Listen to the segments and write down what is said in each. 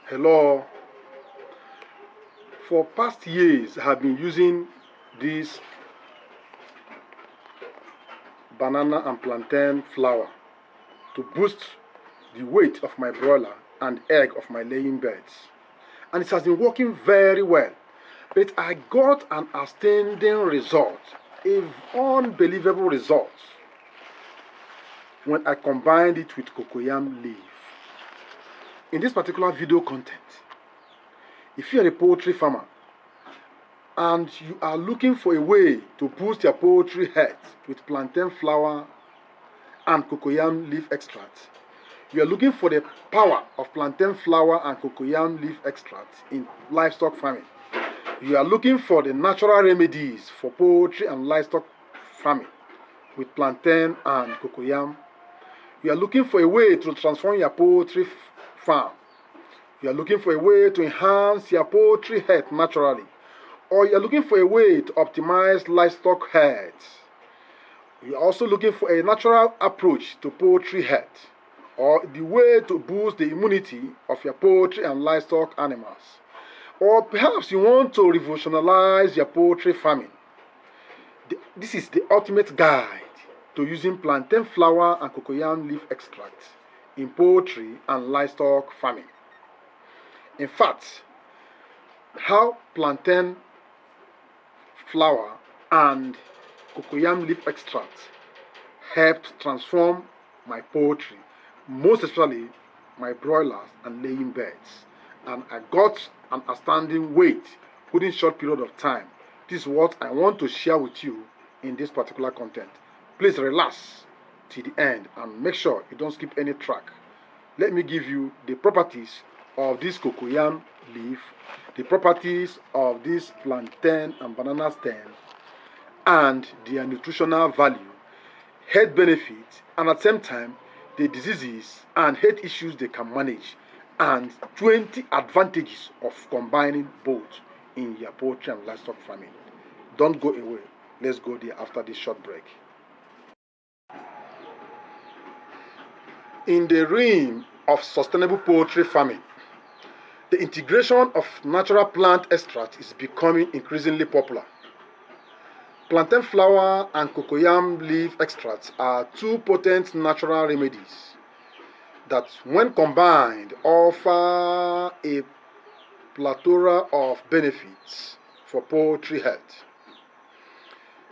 Hello. For past years, I have been using this banana and plantain flour to boost the weight of my broiler and egg of my laying birds. And it has been working very well. But I got an outstanding result, an unbelievable result, when I combined it with cocoyam leaf. In this particular video content, if you are a poultry farmer and you are looking for a way to boost your poultry health with plantain flour and cocoyam leaf extract, you are looking for the power of plantain flour and cocoyam leaf extract in livestock farming, you are looking for the natural remedies for poultry and livestock farming with plantain and cocoyam, you are looking for a way to transform your poultry farm, you are looking for a way to enhance your poultry health naturally, or you are looking for a way to optimize livestock health, you are also looking for a natural approach to poultry health, or the way to boost the immunity of your poultry and livestock animals, or perhaps you want to revolutionize your poultry farming. This is the ultimate guide to using plantain flour and cocoyam leaf extract in poultry and livestock farming. In fact, how plantain flour and cocoyam leaf extract helped transform my poultry, most especially my broilers and laying birds. And I got an outstanding weight within a short period of time. This is what I want to share with you in this particular content. Please relax till the end and make sure you don't skip any track. Let me give you the properties of this cocoyam leaf, the properties of this plantain and banana stem, and their nutritional value, health benefits, and at the same time, the diseases and health issues they can manage, and 20 advantages of combining both in your poultry and livestock farming. Don't go away. Let's go there after this short break. In the realm of sustainable poultry farming, the integration of natural plant extract is becoming increasingly popular. Plantain flour and cocoyam leaf extracts are two potent natural remedies that, when combined, offer a plethora of benefits for poultry health.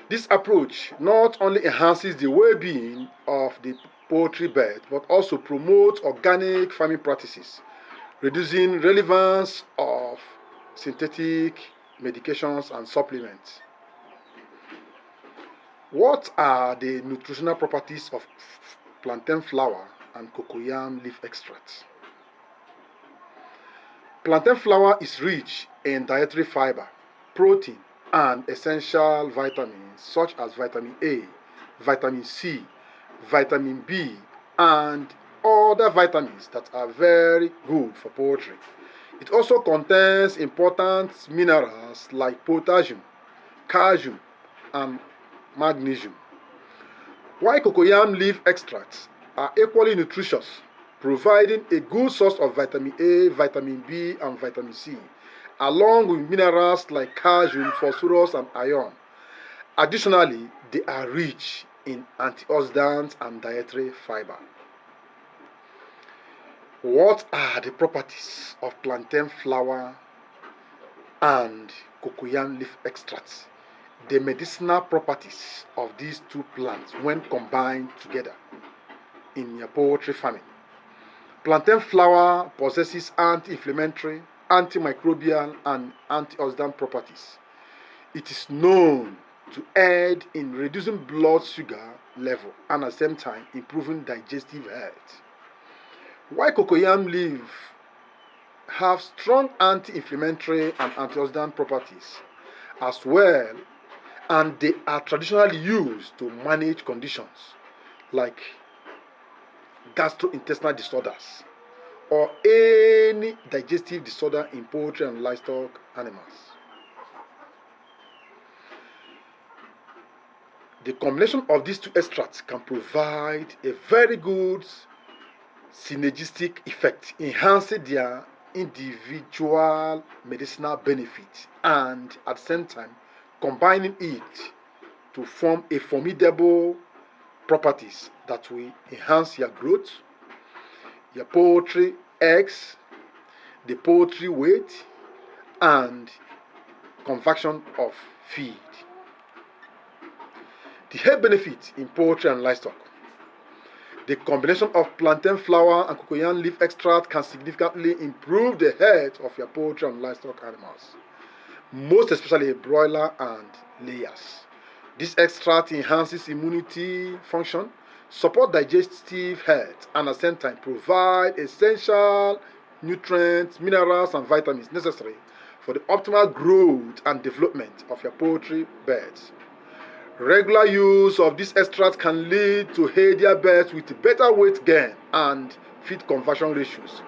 This approach not only enhances the well-being of the poultry bird, but also promotes organic farming practices, reducing relevance of synthetic medications and supplements. What are the nutritional properties of plantain flour and cocoyam leaf extracts? Plantain flour is rich in dietary fiber, protein, and essential vitamins such as vitamin A, vitamin C, vitamin B, and other vitamins that are very good for poultry. It also contains important minerals like potassium, calcium, and magnesium. While cocoyam leaf extracts are equally nutritious, providing a good source of vitamin A, vitamin B, and vitamin C, along with minerals like calcium, phosphorus, and iron. Additionally, they are rich in antioxidants and dietary fiber. What are the properties of plantain flour and cocoyam leaf extracts? The medicinal properties of these two plants when combined together in your poultry farming. Plantain flour possesses anti-inflammatory, antimicrobial, and antioxidant properties. It is known to aid in reducing blood sugar level and at the same time improving digestive health. While cocoyam leaf have strong anti-inflammatory and antioxidant properties as well, and they are traditionally used to manage conditions like gastrointestinal disorders or any digestive disorder in poultry and livestock animals. The combination of these two extracts can provide a very good synergistic effect, enhancing their individual medicinal benefit, and at the same time combining it to form a formidable properties that will enhance your growth, your poultry eggs, the poultry weight, and conversion of feed. The health benefit in poultry and livestock. The combination of plantain flour and cocoyam leaf extract can significantly improve the health of your poultry and livestock animals, most especially broiler and layers. This extract enhances immunity function, support digestive health, and at the same time provide essential nutrients, minerals, and vitamins necessary for the optimal growth and development of your poultry birds. Regular use of this extract can lead to healthier birds with better weight gain and feed conversion ratios,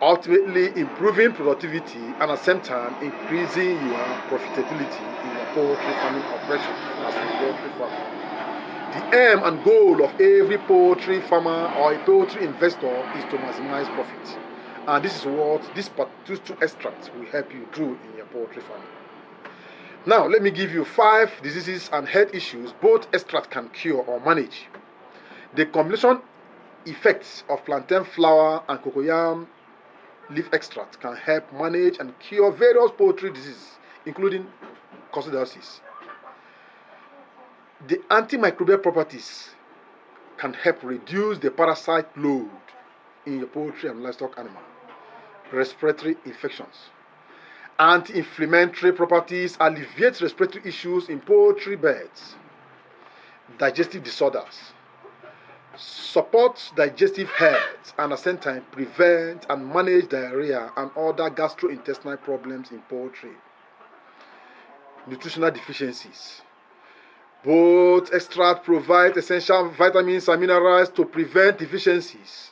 ultimately improving productivity and at the same time increasing your profitability in your poultry farming operation as a poultry farmer. The aim and goal of every poultry farmer or a poultry investor is to maximize profit. And this is what these two extracts will help you do in your poultry farming. Now, let me give you 5 diseases and health issues both extracts can cure or manage. The combination effects of plantain flour and cocoyam leaf extract can help manage and cure various poultry diseases, including coccidiosis. The antimicrobial properties can help reduce the parasite load in your poultry and livestock animal. Respiratory infections. Anti-inflammatory properties alleviate respiratory issues in poultry birds. Digestive disorders. Support digestive health and at the same time prevent and manage diarrhea and other gastrointestinal problems in poultry. Nutritional deficiencies. Both extracts provide essential vitamins and minerals to prevent deficiencies.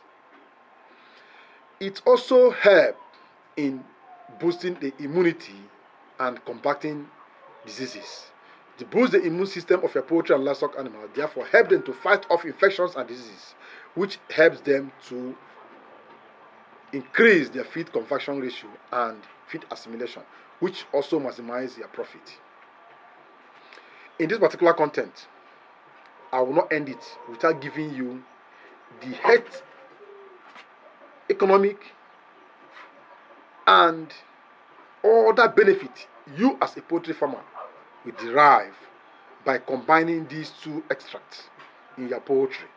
It also helps in boosting the immunity and combating diseases. To boost the immune system of your poultry and livestock animals, therefore help them to fight off infections and diseases, which helps them to increase their feed conversion ratio and feed assimilation, which also maximizes their profit. In this particular content, I will not end it without giving you the health, economic, and other benefit you as a poultry farmer will derive by combining these 2 extracts in your poultry.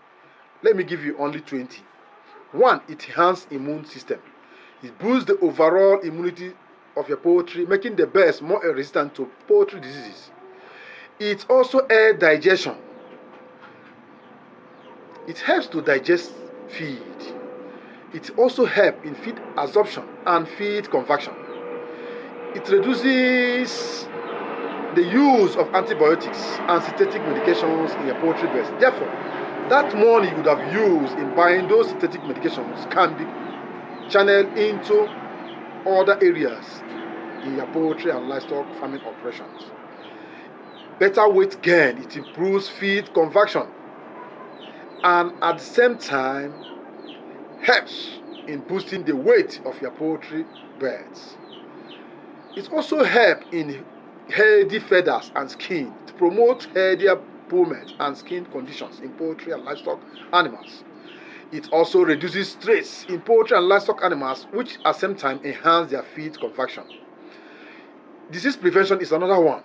Let me give you only 20. 1, it enhances immune system. It boosts the overall immunity of your poultry, making the birds more resistant to poultry diseases. It also aids digestion. It helps to digest feed. It also helps in feed absorption and feed conversion. It reduces the use of antibiotics and synthetic medications in your poultry birds. Therefore, that money you would have used in buying those synthetic medications can be channeled into other areas in your poultry and livestock farming operations. Better weight gain, it improves feed conversion and at the same time helps in boosting the weight of your poultry birds. It also helps in healthy feathers and skin to promote healthier plumage and skin conditions in poultry and livestock animals. It also reduces stress in poultry and livestock animals, which at the same time enhance their feed conversion. Disease prevention is another one.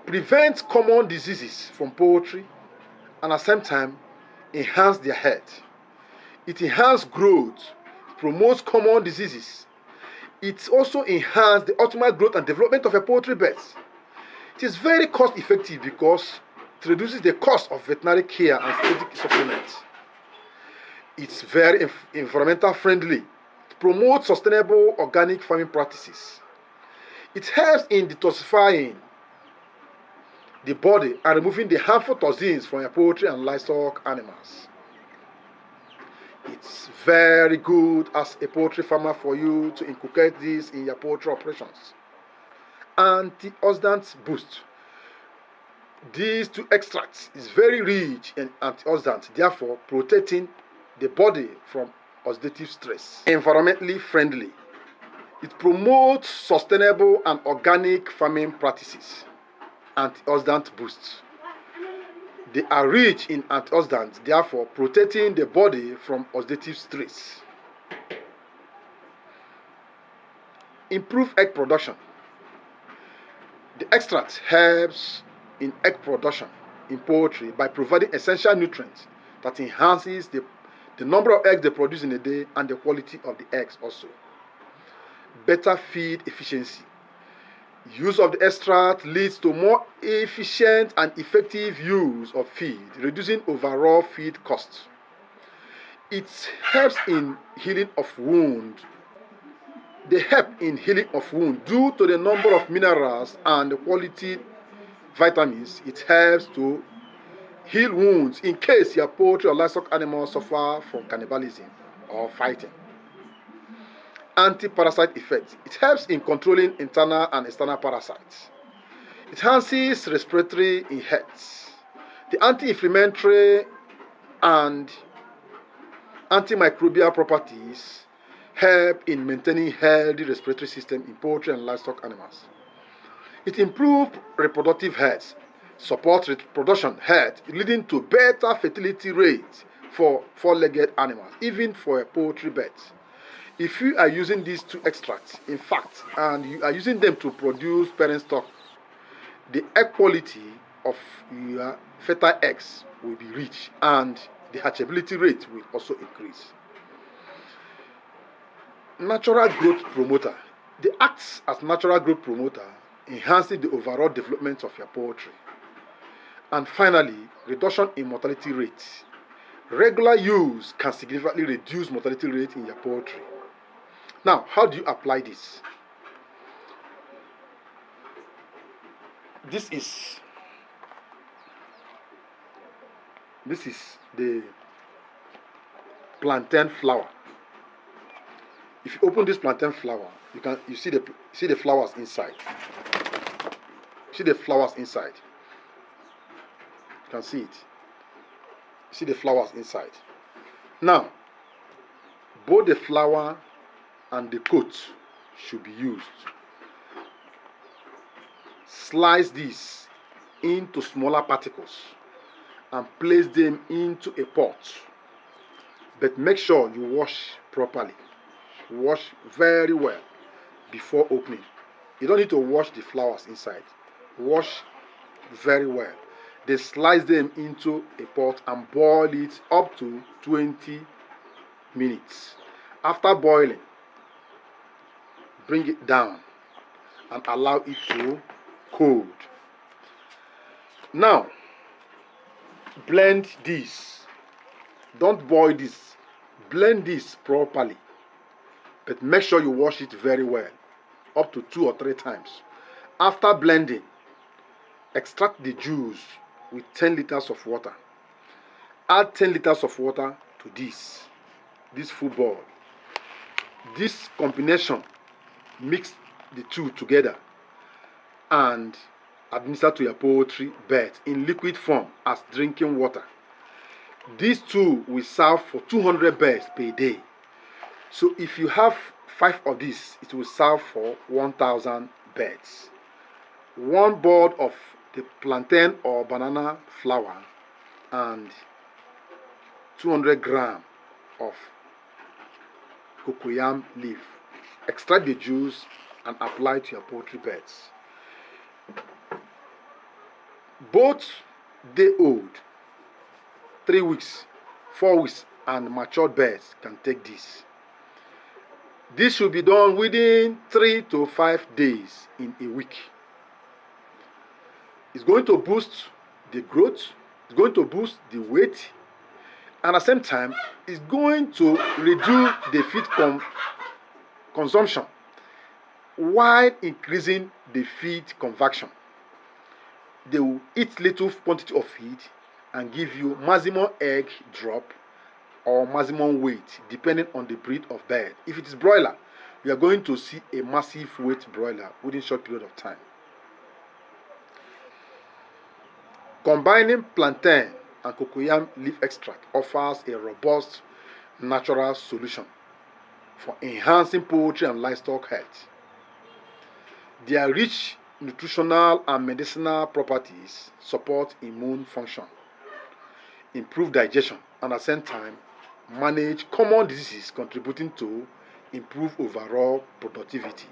Prevent common diseases from poultry and at the same time enhance their health. It enhances growth, promotes common diseases. It also enhances the optimal growth and development of your poultry birds. It is very cost effective because it reduces the cost of veterinary care and synthetic supplements. It's very environmental friendly. It promotes sustainable organic farming practices. It helps in detoxifying the body and removing the harmful toxins from your poultry and livestock animals. It's very good as a poultry farmer for you to inculcate this in your poultry operations. Antioxidant boost. These 2 extracts is very rich in antioxidants, therefore protecting the body from oxidative stress. Environmentally friendly. It promotes sustainable and organic farming practices. Antioxidant boosts. They are rich in antioxidants, therefore protecting the body from oxidative stress. Improve egg production. The extract helps in egg production in poultry by providing essential nutrients that enhances the number of eggs they produce in a day and the quality of the eggs also. Better feed efficiency. Use of the extract leads to more efficient and effective use of feed, reducing overall feed costs. It helps in healing of wounds. They help in healing of wounds due to the number of minerals and the quality vitamins. It helps to heal wounds in case your poultry or livestock animals suffer from cannibalism or fighting. Anti-parasite effect. It helps in controlling internal and external parasites. It enhances respiratory health. The anti-inflammatory and antimicrobial properties help in maintaining healthy respiratory system in poultry and livestock animals. It improves reproductive health, supports reproduction health, leading to better fertility rate for four-legged animals, even for a poultry bed. If you are using these two extracts, in fact, and you are using them to produce parent stock, the egg quality of your fertile eggs will be rich and the hatchability rate will also increase. Natural growth promoter. They act as natural growth promoter, enhancing the overall development of your poultry. And finally, reduction in mortality rate. Regular use can significantly reduce mortality rate in your poultry. Now, how do you apply this? This is the plantain flour. If you open this plantain flour, you see the flowers inside. See the flowers inside. You can see it. See the flowers inside. Now, both the flour and the coat should be used. Slice this into smaller particles and place them into a pot. But make sure you wash properly. Wash very well before opening. You don't need to wash the flowers inside. Wash very well. They slice them into a pot and boil it up to 20 minutes. After boiling, bring it down and allow it to cool. Now, blend this. Don't boil this. Blend this properly. But make sure you wash it very well, up to 2 or 3 times. After blending, extract the juice with 10 liters of water. Add 10 liters of water to this full bowl. This combination, mix the two together and administer to your poultry bed in liquid form as drinking water. These two will serve for 200 birds per day. So if you have 5 of these, it will serve for 1,000 birds. 1 board of the plantain or banana flour and 200 grams of cocoyam leaf. Extract the juice and apply to your poultry beds. Both day-old, 3 weeks, 4 weeks, and matured birds can take this. This should be done within 3 to 5 days in a week. It's going to boost the growth, it's going to boost the weight, and at the same time, it's going to reduce the feed consumption while increasing the feed conversion. They will eat little quantity of feed and give you maximum egg drop or maximum weight depending on the breed of bird. If it is broiler, you are going to see a massive weight broiler within a short period of time. Combining plantain and cocoyam leaf extract offers a robust natural solution for enhancing poultry and livestock health. Their rich nutritional and medicinal properties support immune function, improve digestion, and at the same time manage common diseases, contributing to improve overall productivity.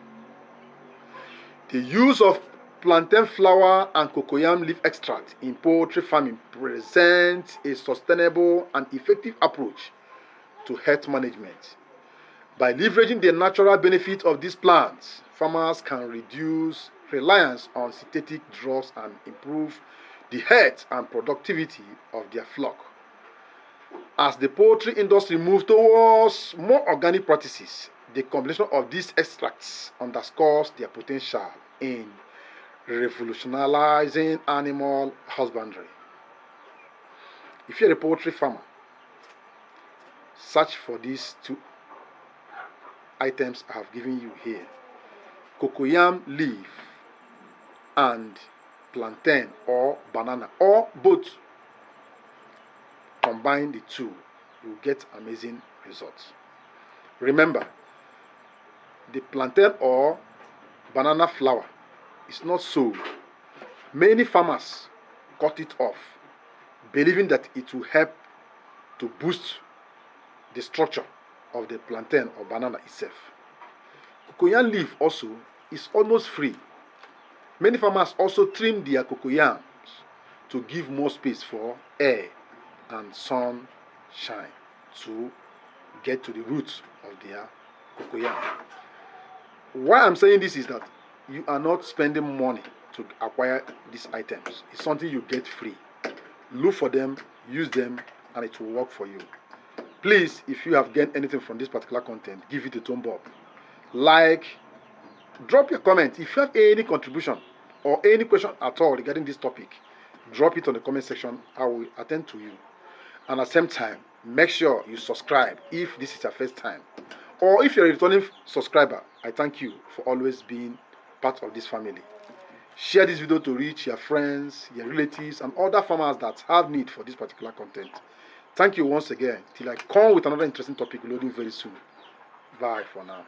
The use of plantain flour and cocoyam leaf extract in poultry farming presents a sustainable and effective approach to health management. By leveraging the natural benefits of these plants, farmers can reduce reliance on synthetic drugs and improve the health and productivity of their flock. As the poultry industry moves towards more organic practices, the combination of these extracts underscores their potential in revolutionizing animal husbandry. If you're a poultry farmer, search for these two items I have given you here: cocoyam leaf and plantain or banana, or both. Combine the two, you will get amazing results. Remember, the plantain or banana flour is not sold. Many farmers cut it off, believing that it will help to boost the structure of the plantain or banana itself. Cocoyam leaf also is almost free. Many farmers also trim their cocoyams to give more space for air and sunshine to get to the roots of their cocoyam. Why I'm saying this is that you are not spending money to acquire these items. It's something you get free. Look for them, use them, and it will work for you. Please, if you have gained anything from this particular content, give it a thumb up. Like, drop your comment. If you have any contribution or any question at all regarding this topic, drop it on the comment section. I will attend to you. And at the same time, make sure you subscribe if this is your first time. Or if you're a returning subscriber, I thank you for always being part of this family. Share this video to reach your friends, your relatives, and other farmers that have need for this particular content. Thank you once again. Till I come with another interesting topic loading very soon. Bye for now.